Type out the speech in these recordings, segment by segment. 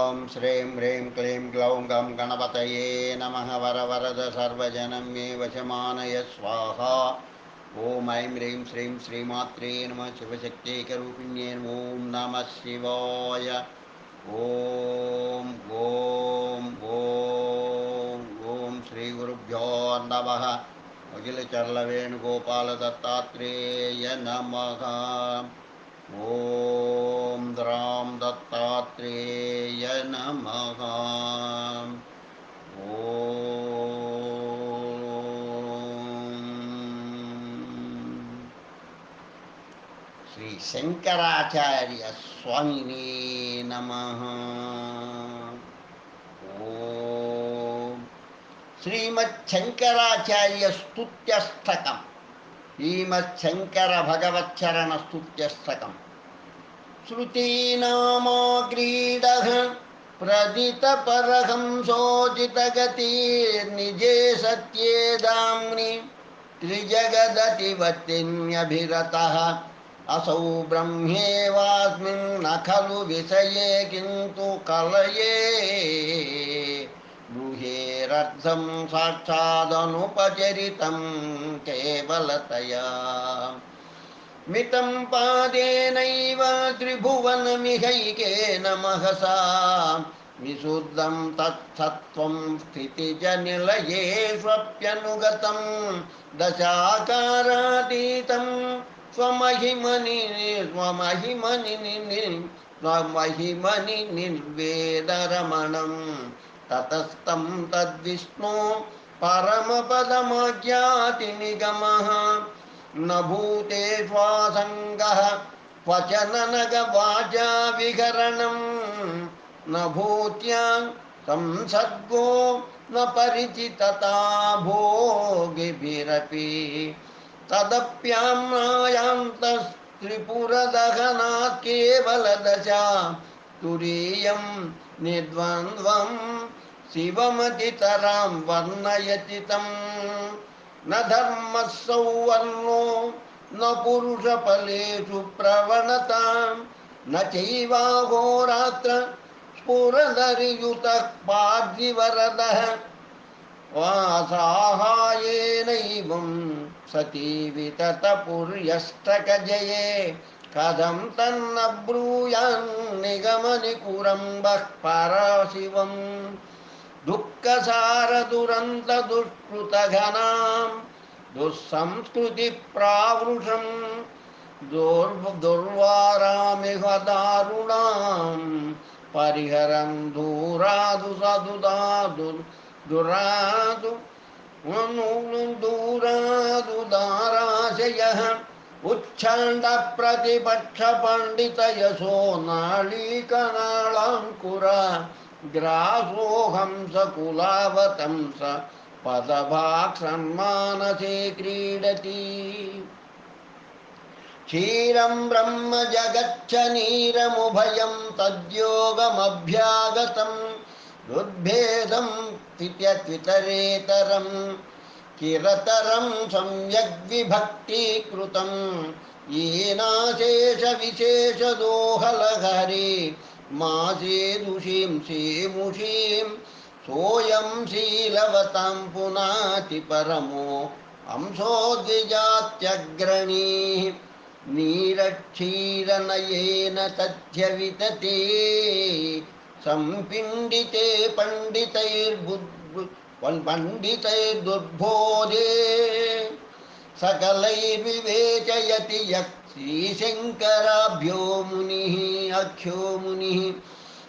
ॐ श्रीं ह्रीं क्लीं ग्लौं गं गणपतये नमः। वरवरद सर्वजनं मे वशमानय स्वाहा। ॐ ऐं ह्रीं श्रीं श्रीमात्रे नमः। शिवशक्त्यैकरूपिण्ये ॐ नमः शिवाय। ॐ श्रीगुरुभ्यो नमः। अखिलचर्लवेणुगोपालदत्तात्रेय नमः। ॐ राम दत्तात्रेय नमः। ॐ श्री शंकराचार्य स्वामिने नमः। ॐ श्रीमच्छंकराचार्य स्तुत्यष्टकम्। श्रीमच्छंकर भगवच्चरण स्तुत्यष्टकम्। श्रुतीनामाग्रीडः प्रदितपरहंसोचितगतिर्निजे सत्ये दाम्नि त्रिजगदतिवत्तिन्यभिरतः असौ ब्रह्मेवास्मिन् न खलु विषये किन्तु कलये ब्रूहेरर्थं साक्षादनुपचरितं केवलतया मितं पादेनैव त्रिभुवनमिहैकेन महसा विशुद्धं तत्सत्त्वं स्थितिजनिलयेष्वप्यनुगतं दशाकारातीतं स्वमहिमनि निर्वेदरमणं ततस्तं तद्विष्णो परमपदमाज्ञातिनिगमः न भूतेष्वासङ्गः क्वच ननगवाचा विहरणं न भूत्यां संसर्गो न परिचितता भोगिभिरपि तदप्याम्नायान्तस्त्रिपुरदहनात् केवलदशा तुरीयं निर्द्वन्द्वं शिवमतितरां वर्णयति तं न धर्मः सौवर्णो न पुरुषफलेषु प्रवणतां न चैवाहोरात्र स्फुरदरियुतः पार्थिवरदः वासाहायेनैवं सती विततपुर्यष्टकजये कथं तन्न ब्रूयान्निगमनिकुरम्बः परशिवम् दुःखसारदुरन्तदुष्कृतघनां दुःसंस्कृतिप्रावृषं दुर्वारामिह दारुणां परिहरं दूरादु सदुदादु दुरादु दूरादुदाराशयः उच्छण्डप्रतिपक्षपण्डितयशो नाळीकनाळाङ्कुर ग्रासोऽहंसकुलावतंस पदभाक्सन्मानसे क्रीडति क्षीरं ब्रह्म जगच्छ नीरमुभयं तद्योगमभ्यागतं हृद्भेदं त्वितरेतरं चिरतरं सम्यग्विभक्तीकृतं येनाशेषविशेषदोहलहरे मासेदुषीं सीमुषीं सोऽयं शीलवतां पुनाति परमो हंसोद्विजात्यग्रणीः नीरक्षीरनयेन तथ्यवितते सम्पिण्डिते पण्डितैर्दुर्बोधे सकलैर्विवेचयति यः श्रीशङ्कराभ्यो मुनिः अख्यो मुनिः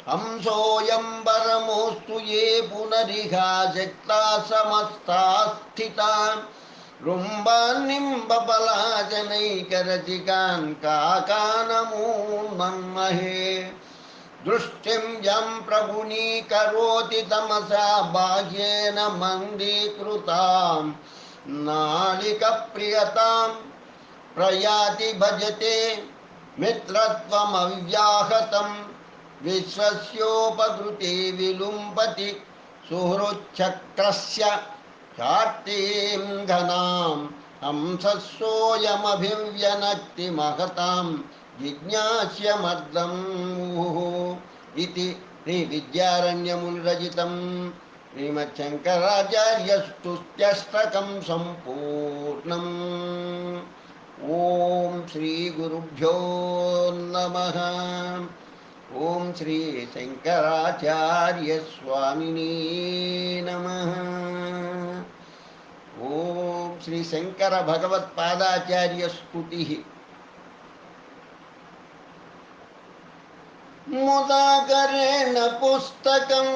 हंसोऽयं परमोऽस्तु ये पुनरिहा शक्ता समस्ता स्थिता रुम्बान्निम्बपलाचनैकरचिकान् काकानमो मन्महे दृष्टिं यं प्रगुणीकरोति तमसा बाह्येन मन्दीकृतां नालिकप्रियतां प्रयाति भजते मित्रत्वमव्याहतं विश्वस्योपकृते विलुम्पति सुहृच्छक्रस्य कार्तीं घनां हंसस्सोऽयमभिव्यनक्ति महतां जिज्ञास्य मर्दम् इति श्रीविद्यारण्यमुनिरचितं श्रीमच्छङ्कराचार्यस्तुत्यष्टकं सम्पूर्णम्। ॐ श्रीगुरुभ्यो नमः। ॐ श्री शङ्कराचार्यस्वामिने नमः। ॐ श्री शङ्कर भगवत्पादाचार्यस्तुतिः। मुदाकरेण पुस्तकं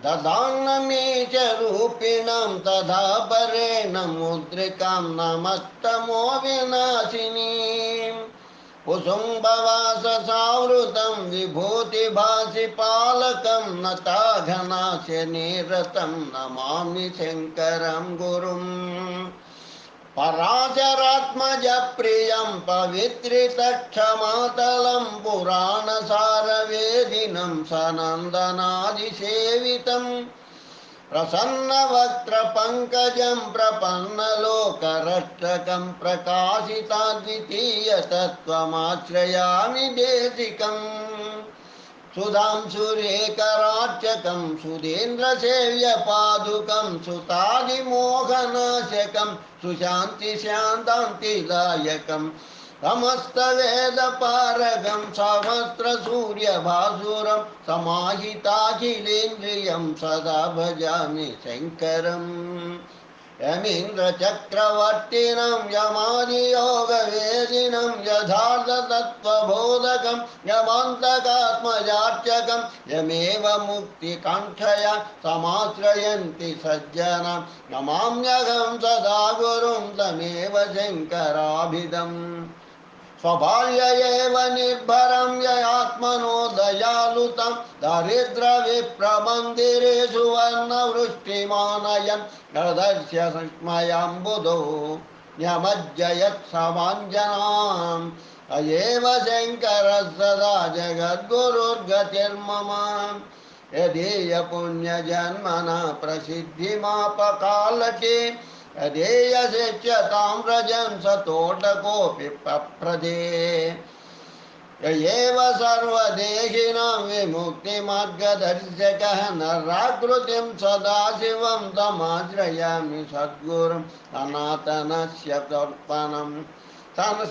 ददानमे च रूपिणां तथा परेण मुद्रिकां नमस्तमो विनाशिनीं कुसुम्बवाससावृतं विभूतिभासिपालकं नताघनास्य निरतं नमामि शङ्करं गुरुम्। पराशरात्मजप्रियं पवित्रितक्षमातलं पुराणसारवेदिनं सनन्दनादिसेवितं प्रसन्नवक्त्रपङ्कजं प्रपन्नलोकरक्षकं प्रकाशिताद्वितीयतत्त्वमाश्रयामि देशिकम्। सुधांशुरेकरार्चकं सुधीन्द्रसेव्यपादुकं सुतादिमोहनाशकं सुशान्तिशान्तान्तिदायकं समस्तवेदपारगं सहस्रसूर्यभासुरं समाहिताखिलेन्द्रियं सदा भजामि शङ्करम्। यमीन्द्रचक्रवर्तिनं यमादियोगवेदिनं यथार्थतत्त्वबोधकं यमान्तकात्मजार्चकं यमेव मुक्तिकाङ्क्षया समाश्रयन्ति सज्जना नमाम्यहं सदा गुरुं तमेव शङ्कराभिधम्। स्वबाल्य एव निर्भरं ययात्मनो दयालुतं दरिद्रविप्रमन्दिरेषु वर्णवृष्टिमानयन् ददर्श्य संस्मयाम्बुधो न्यमज्जयत्समाञ्जनाम् अयेव शङ्करः सदा जगद्गुरुर्गतिर्मम। यदीयपुण्यजन्मना प्रसिद्धिमापकालके यदेयसेच्यतां व्रजन् स तोटकोऽपि पप्रदे। य एव सर्वदेहिनां विमुक्तिमार्गदर्शकः नराकृतिं सदाशिवं तमाश्रयामि सद्गुरुं सनातनस्य तर्पणं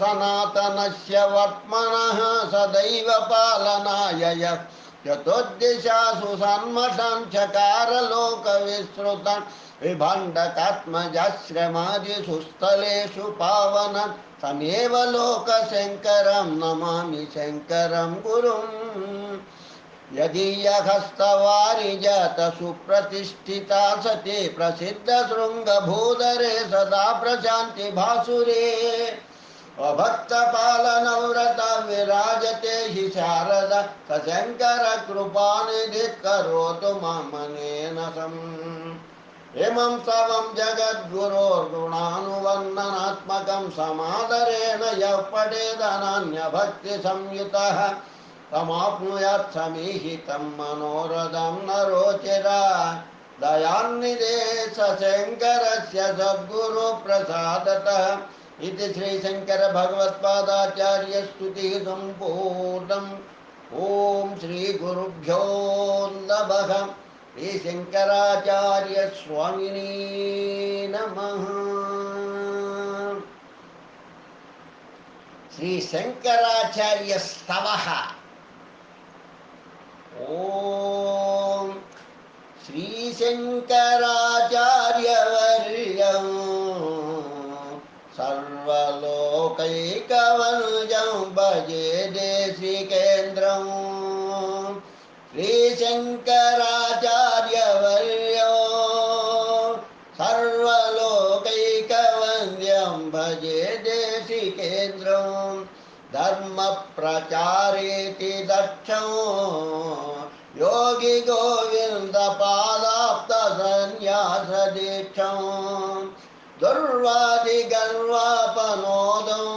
सनातनस्य वर्त्मनः सदैव पालनाय यः चतुर्दिशासु सन्मतं चकारलोकविस्तृतं विभण्डकात्मजाश्रमादिषु स्थलेषु पावनं तमेव लोकशङ्करं नमामि शङ्करं गुरुम्। यदीयहस्तवारिजात सुप्रतिष्ठिता सती प्रसिद्धशृङ्गभूधरे सदा प्रशान्ति भासुरे अभक्तपालनव्रत विराजते हि शारदा स शङ्करकृपानिधिः करोतु मामनेन सम्। इमं स्तवं जगद्गुरोर्गुणानुवर्णनात्मकं समादरेण यः पठेदनन्यभक्तिसंयुतः तमाप्नुयात् समीहितं मनोरथं नरोचिरा दयान्निधे स शङ्करस्य सद्गुरुप्रसादतः। इति श्रीशङ्करभगवत्पादाचार्यस्तुतिः सम्पूर्णम्। ॐ श्रीगुरुभ्यो नमः। श्रीशङ्कराचार्यस्वामिने नमः। श्रीशङ्कराचार्यस्तवः। ॐ श्रीशङ्कराचार्यवर्यं सर्वलोकैकवनुजं भजे देशिकेन्द्रम्। श्रीशङ्कराचार्यवर्यो सर्वलोकैकवन्द्यं भजे देशिकेन्द्रम्। धर्मप्रचारेति दक्षं योगी गोविन्दपादाप्तसन्न्यासदीक्षं दुर्वादिगर्वापनोदं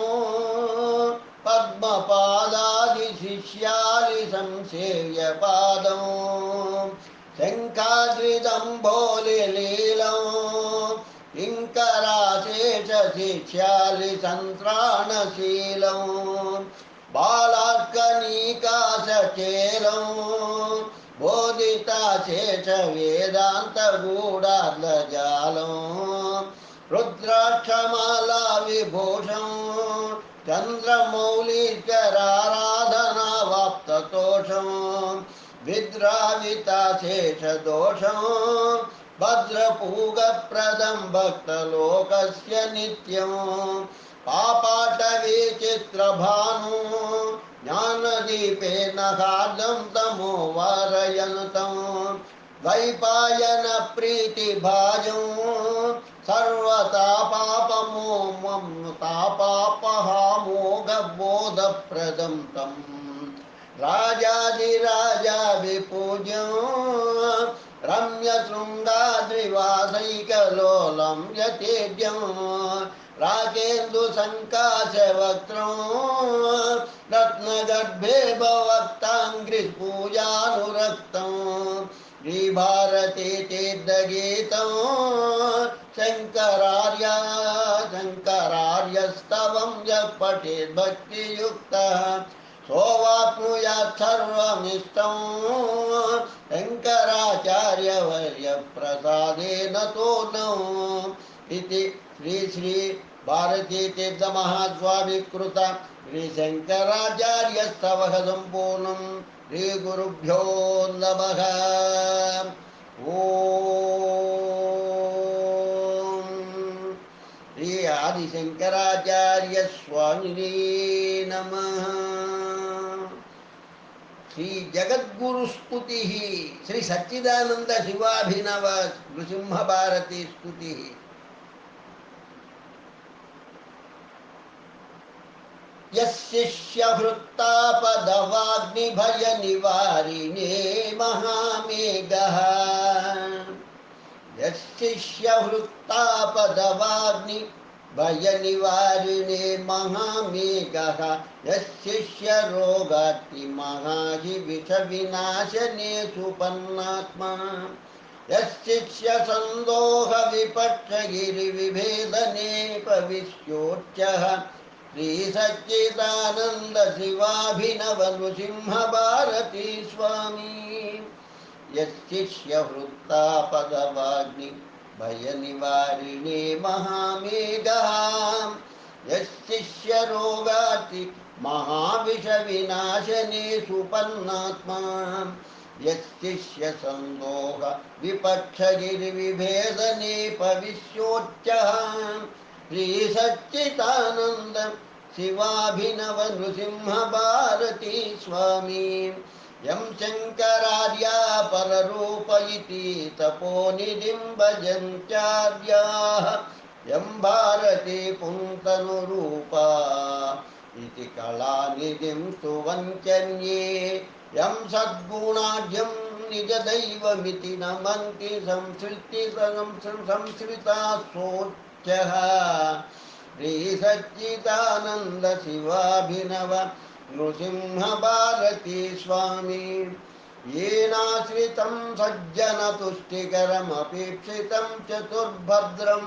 पद्मपादादिशिष्यादिसंसेव्यपादं शङ्खाद्रिदम्भोलिलीलं किङ्कराशेषशिष्यादिसन्त्राणशीलं बालार्क కనీకాశచేలం బోధితా శేష వేదాంత గూఢార్ధజాలం రుద్రాక్షమాలా విభూషం చంద్రమౌళీశ్వరారాధనావాప్తతోషం విద్రావితాశేషదోషం భద్రపూగప్రదం భక్తలోకస్య నిత్యం పాపాటవీ చిత్రభాను జ్ఞానదీపేన హార్దం తమో వారయనుతం ద్వైపాయన ప్రీతిభాజం సర్వతాపాపమోమం తాపాపహామోఘబోధప్రదం తం రాజాదిరాజా విపూజ్యం రమ్యశృంగాద్రివాసైకలోలం యతేద్యం రాకేందు సంకాశవక్త్రం రత్నగర్భే భవక్తాంగ్రి పూజానురక్తం శ్రీభారతీ తీర్థగీతం శంకరార్యస్తవం యః పఠేద్ భక్తియుక్తః సోవాప్నుయాత్ సర్వమిష్టం శంకరాచార్యవర్య ప్రసాదేన తోర్ణం ఇది శ్రీ భారతీ తీర్థ మహాస్వామి కృత శ్రీ శంకరాచార్య స్తవః సంపూర్ణం శ్రీ గురుభ్యో నమః ఓం శ్రీ ఆదిశంకరాచార్య స్వామినే నమః శ్రీ జగద్గురు స్తుతి శ్రీ సచ్చిదానంద శివాభినవ నృసింహ భారతి స్తుతి యశిష్యహృత్తాపదవాగ్నిభయ నివారిణే మహామేఘః యశిష్యహృత్తాపదవాగ్ని భయ నివారిణే మహామేఘః యశిష్య రోగాత్రి మహాహి విష వినాశనే సుపన్నాత్మా యశిష్య సందోహ విపక్షగిరి విభేదనే పవిష్యోచ్యః శ్రీ సచ్చిదానంద శివాభినవ నృసింహ భారతీ స్వామి యశిష్య హృత్తాపదవాగ్ని భయ నివారిణే మహామేఘః యశిష్య రోగాతి మహావిష వినాశనే సుపన్నాత్మా యశిష్య సందోహ విపక్షగిరి విభేదనే పవిష్యోచ్యః శ్రీ సచ్చిదానంద శివాభినవ నృసింహ భారతీ స్వామి యం శంకరార్యా పరరూప ఇతి తపోనిధిం భజంత్యార్యాః యం భారతీ పుంతనురూపా ఇతి కళానిధిం స్తువంత్యన్యే యం సద్గుణాఢ్యం నిజదైవమితి నమంతి సంశ్రితా సోచ్యః శ్రీ సచ్చిదానంద శివాభినవ నృసింహ భారతీ స్వామి येनाश्रितं सज्जनतुष्टिकरमपेक्षितं चतुर्भद्रं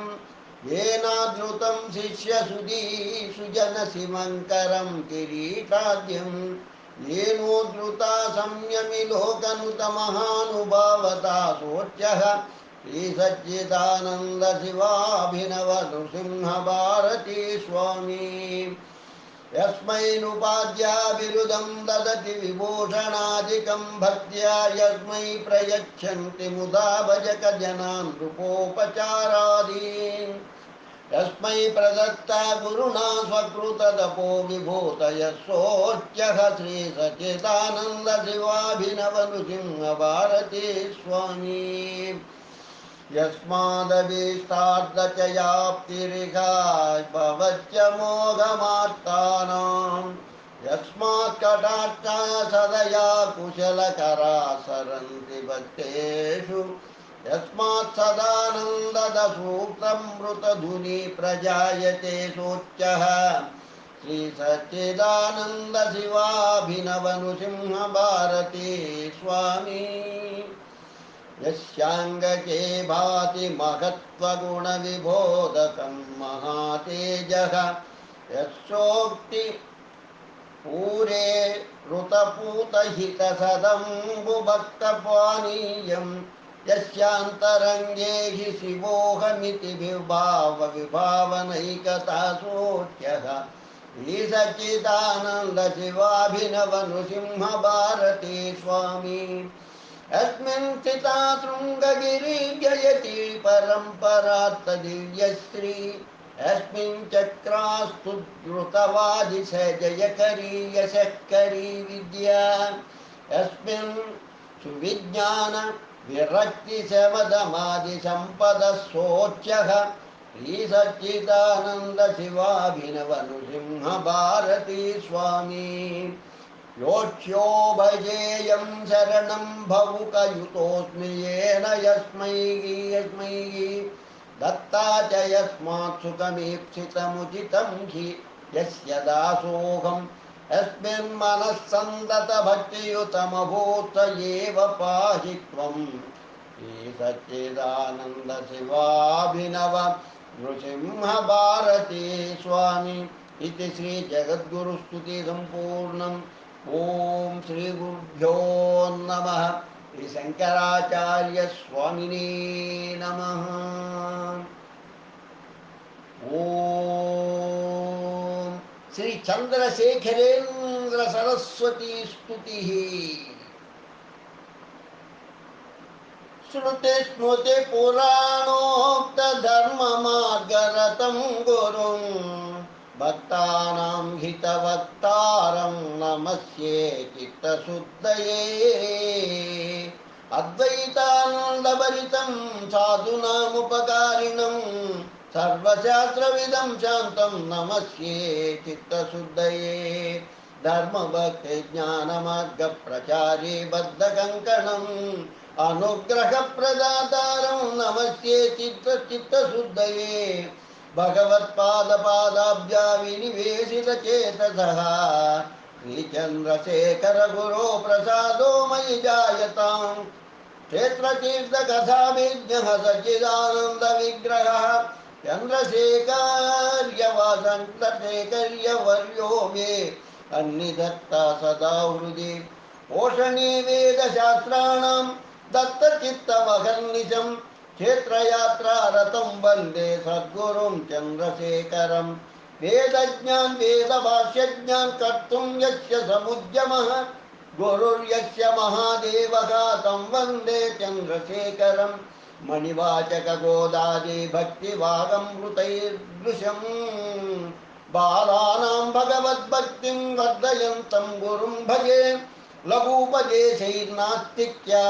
येनादृतं शिष्यसुधीसुजनशिवङ्करं किरीटाद्यं येनोद्धृता संयमिलोकनुतमहानुभावता सोच्यः श्रीसच्चिदानन्द शिवाभिनव नृसिंह भारती स्वामी यस्मैनुपाद्या बिरुदं ददति विभूषणादिकं भक्त्या यस्मै प्रयच्छन्ति मुदा भजकजनान् नृपोपचारादीन् यस्मै प्रदत्ता गुरुणा स्वकृततपो विभूतयः सोच्यः श्रीसच्चिदानन्द शिवाभिनव नृसिंह भारती स्वामी यस्मादभीष्टार्थचयाप्तिरिहा भवत्य मोघमात्तानां यस्मात् कटाक्षा सदया कुशलकरा सरन्ति भक्तेषु यस्मात् सदानन्दसूक्तमृतधुनि प्रजायते सोच्यः श्रीसच्चिदानन्द शिवाभिनव नृसिंह भारती स्वामी यस्यांगके भाति महत्त्वगुणविबोधकं महातेजः यस्सोक्ति पूरे ऋतपूतहितसदम्बुभक्तपानीयं यस्यान्तरङ्गे हि शिवोऽहमिति विभावनैकतासोऽख्यः श्रीसच्चिदानन्दशिवाभिनवनृसिंहभारती स्वामी अस्मिन् स्थिता शृङ्गगिरि जयति परम्परात्तदिव्यश्री अस्मिन् चक्रास्तु द्रुतवादिश जयकरी यशकरी विद्या अस्मिन् सुविज्ञान विरक्तिशमदमादिसम्पदः श्रीसच्चिदानन्दशिवाभिनवनृसिंहभारती स्वामी योक्ष्यो भजेयं शरणं भवुकयुतोऽस्मि येन यस्मै दत्ता च यस्मात् सुखमीप्सितमुचितं हि यस्य दासोऽहम् अस्मिन् मनः सन्दतभक्तियुतमभूत एव पाहि त्वम् श्रीसच्चिदानन्दशिवाभिनव नृसिंहभारती स्वामी इति श्रीजगद्गुरुस्तुति सम्पूर्णम्। ओम श्री गुरुभ्यो नमः। श्री शंकराचार्य स्वामिने नमः। ओम श्री चंद्रशेखरेन्द्र सरस्वती स्तुतिः। श्रुते स्मृते पुराणोक्त धर्ममार्गरतं गुरुं भक्तानां हितवक्तारं नमस्ये चित्तशुद्धये अद्वैतानन्दभरितं साधूनामुपकारिणं सर्वशास्त्रविदं शान्तं नमस्ये चित्तशुद्धये धर्मभक्तिज्ञानमार्गप्रचारे बद्धकङ्कणम् अनुग्रहप्रदातारं नमस्ये चित्तशुद्धये भगवत्पादपादाब्जा विनिवेशितचेतसः श्रीचन्द्रशेखर गुरो प्रसादो मयि जायताम् क्षेत्रतीर्थकथाभिज्ञः सच्चिदानन्दविग्रहः चन्द्रशेखर्यवर्यो मे अन्निधत्ता सदा हृदि पोषणे वेदशास्त्राणां दत्तचित्तमहर्निशं क्षेत्रयात्रारतं वन्दे सद्गुरुं चन्द्रशेखरं वेदज्ञान वेदभाष्यज्ञान कर्तुं यस्य समुद्यमः गुरुर्यस्य महादेवः तं वन्दे चन्द्रशेखरं मणिवाचकगोदादि भक्तिवागमृतैर्दृशम् बालानां भगवद्भक्तिं वर्धयन्तं गुरुं भजे लघूपदेशैर्नास्तिक्या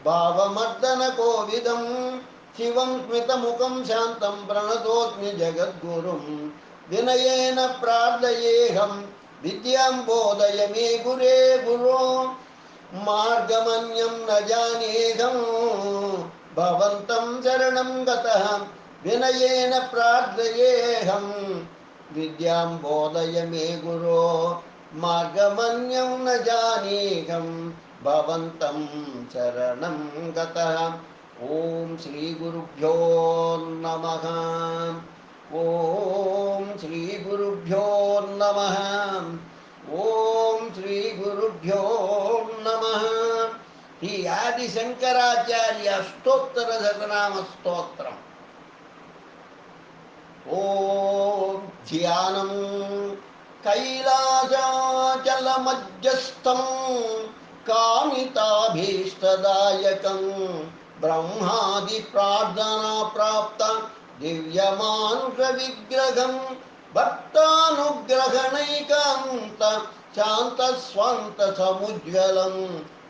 भावमर्दनकोविदं शिवं स्मितमुखं शान्तं प्रणतोऽस्मि जगद्गुरुं विनयेन प्रार्थयेऽहं विद्यां बोधय मे गुरे गुरो मार्गमन्यं न जानेऽहं भवन्तं शरणं गतः विनयेन प्रार्थयेऽहं विद्यां बोधय मे गुरो मार्गमन्यं न जानेऽहं भवन्तं शरणं गतः। ओम श्री गुरुभ्यो नमः। ओम श्री गुरुभ्यो नमः। ओम श्री गुरुभ्यो नमः। श्री आदि शंकराचार्य स्तोत्र शतनाम स्तोत्रम्। ओम ध्यानं कैलासाचलमध्यस्थं कामिताभीष्टदायकं ब्रह्मादि प्रार्थना प्राप्त दिव्यमानुषविग्रहं भक्तानुग्रहणैकान्त शान्तस्वान्तसमुज्ज्वलं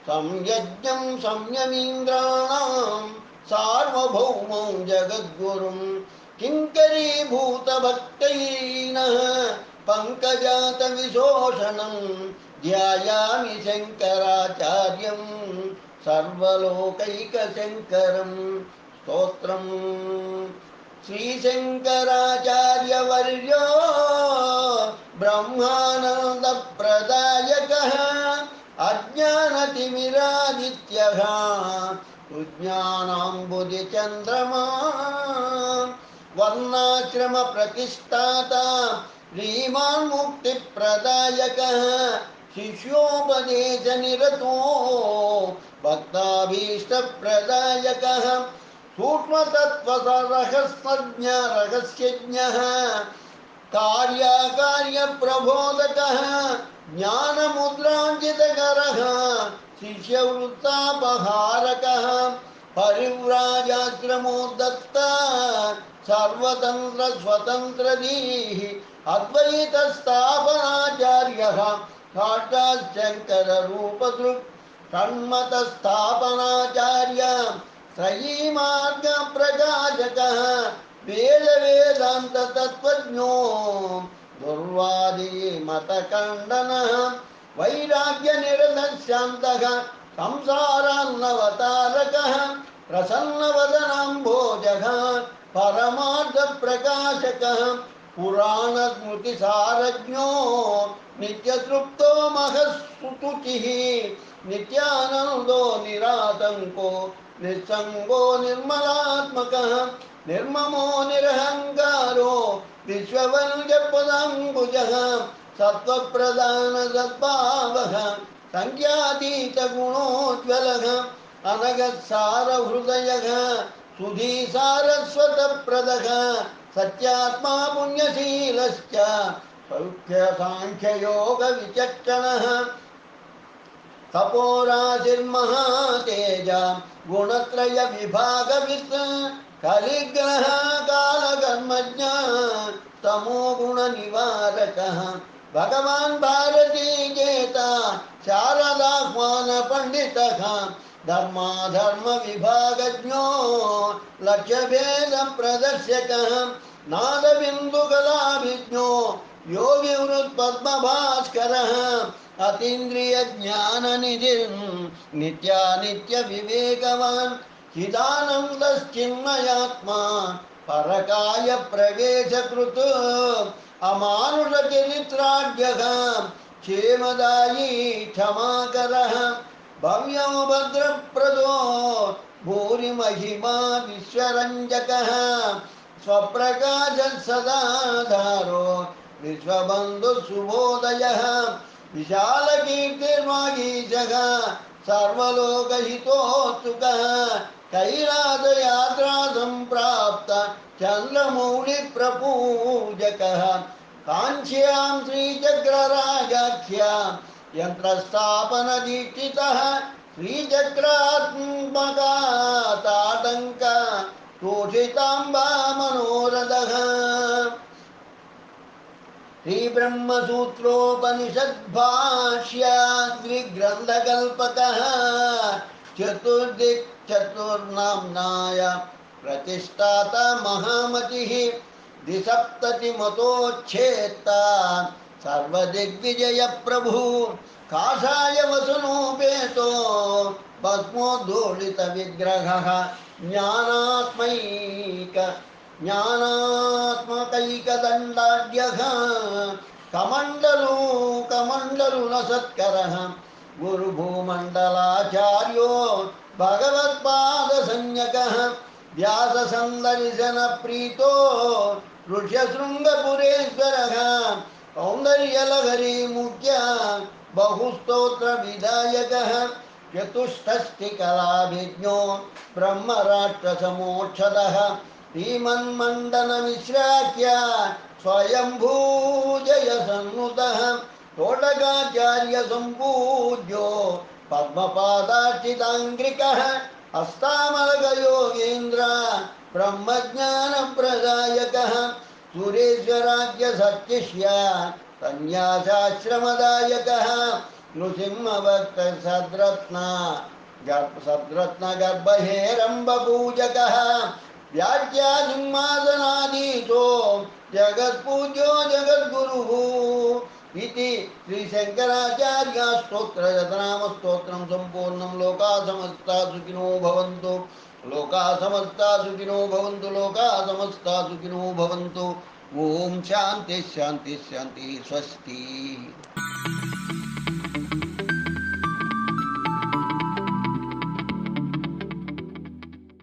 संयज्ञं संयमीन्द्राणां सार्वभौमं जगद्गुरुं किङ्करीभूतभक्तैनः पङ्कजातविशोषणं ध्यायामि शङ्कराचार्यं सर्वलोकैकशङ्करं स्तोत्रम्। श्रीशङ्कराचार्यवर्यो ब्रह्मानन्दप्रदायकः अज्ञानतिमिरादित्यः सुज्ञानाम्बुधिचन्द्रमा वर्णाश्रमप्रतिष्ठाता श्रीमान् मुक्तिप्रदायकः शिष्योपदेशनिरतो भक्ताभीष्टप्रदायकः सूक्ष्मतत्त्वरहस्यज्ञः कार्याकार्यप्रबोधकः ज्ञानमुद्राञ्जितकरः शिष्यवृत्तापहारकः परिव्राजाश्रमोदत्ता सर्वतन्त्रस्वतन्त्रधीः अद्वैतस्थापनाचार्यः साक्षात् शङ्कररूपदृक् षण्मतस्थापनाचार्य त्रयीमार्गप्रकाशकः वेदवेदान्ततत्त्वज्ञो दुर्वादिमतखण्डनः वैराग्यनिरतशान्तः संसारान्नवतारकः प्रसन्नवदनाम्भोजः परमार्थप्रकाशकः पुराणस्मृतिसारज्ञो नित्यतृप्तो महस्तुतिः नित्यानन्दो निरातङ्को निस्सङ्गो निर्मलात्मकः निर्ममो निरहङ्कारो विश्ववनुजपदाम्बुजः सत्त्वप्रधानसद्भावः संख्यातीतगुणोज्ज्वलः अनगत्सारहृदयः सुधीसारस्वतप्रदः सत्यात्मा पुण्यशीलश्च सौख्यसाङ्ख्ययोगविचक्षणः तपोराशिर्महातेज गुणत्रयविभागवित् कलिग्रह कालकर्मज्ञ तमोगुणनिवारकः भगवान् भारतीजेता शारदाह्वानपण्डितः धर्माधर्मविभागज्ञो लक्ष्यभेदप्रदर्शकः नादबिन्दुकलाभिज्ञो योगिवृत्पद्मभास्करः अतीन्द्रियज्ञाननिधिर् नित्यानित्यविवेकवान् चिदानन्दश्चिन्मयात्मा परकायप्रवेशकृत् अमानुषचरित्राढ्यः क्षेमदायी क्षमाकरः भव्यो भद्रप्रदो भूरिमहिमा विश्वरञ्जकः स्वप्रकाशः सदाधारो विश्वबन्धुसुबोधयः विशालकीर्तिर्वागीशः सर्वलोकहितोत्सुकः कैलासयात्रा सम्प्राप्त चन्द्रमौळिप्रपूजकः काञ्च्यां श्रीचक्रराजाख्यां यन्त्रस्थापनदीक्षितः श्रीचक्रात्मका ताटङ्क तोषिताम्बा मनोरथः श्रीब्रह्मसूत्रोपनिषद्भाष्याद्विग्रन्थकल्पकः चतुर्नाम्नाय प्रतिष्ठाता महामतिः द्विसप्ततिमतोच्छेत्ता सर्वदिग्विजयप्रभुः काषाय वसुनोपेतो भस्मोद्धूलितविग्रहः ज्ञानात्मकैकदण्डाढ्यः कमण्डलुनसत्करः गुरुभूमण्डलाचार्यो भगवत्पादसंज्ञकः व्याससन्दर्शनप्रीतो ऋष्यशृङ्गपुरेश्वरः सौन्दर्यलहरीमुख्य बहुस्तोत्रविधायकः चतुष्षष्टिकलाभिज्ञो ब्रह्मराक्षसमोक्षदः श्रीमन्मण्डनमिश्राख्य स्वयम्भूजयसन्नुतः तोटकाचार्यसम्पूज्यो पद्मपादार्चिताङ्घ्रिकः हस्तामलकयोगीन्द्र ब्रह्मज्ञानप्रदायकः सुरेश्वराज्यसत्शिष्य सन्न्यासाश्रमदायकः नृसिंहभक्तसद्रत्नगर्भहेरम्बपूजकः व्याख्यासिंहासनाधीशो जगत्पूज्यो जगद्गुरुः इति श्रीशङ्कराचार्यस्तोत्ररत्नामस्तोत्रं सम्पूर्णं। लोकाः समस्ताः सुखिनो भवन्तु, लोकाः समस्ताः सुखिनो भवन्तु, लोकाः समस्ताः सुखिनो भवन्तु। ओम शांति शांति शांति। स्वस्ति।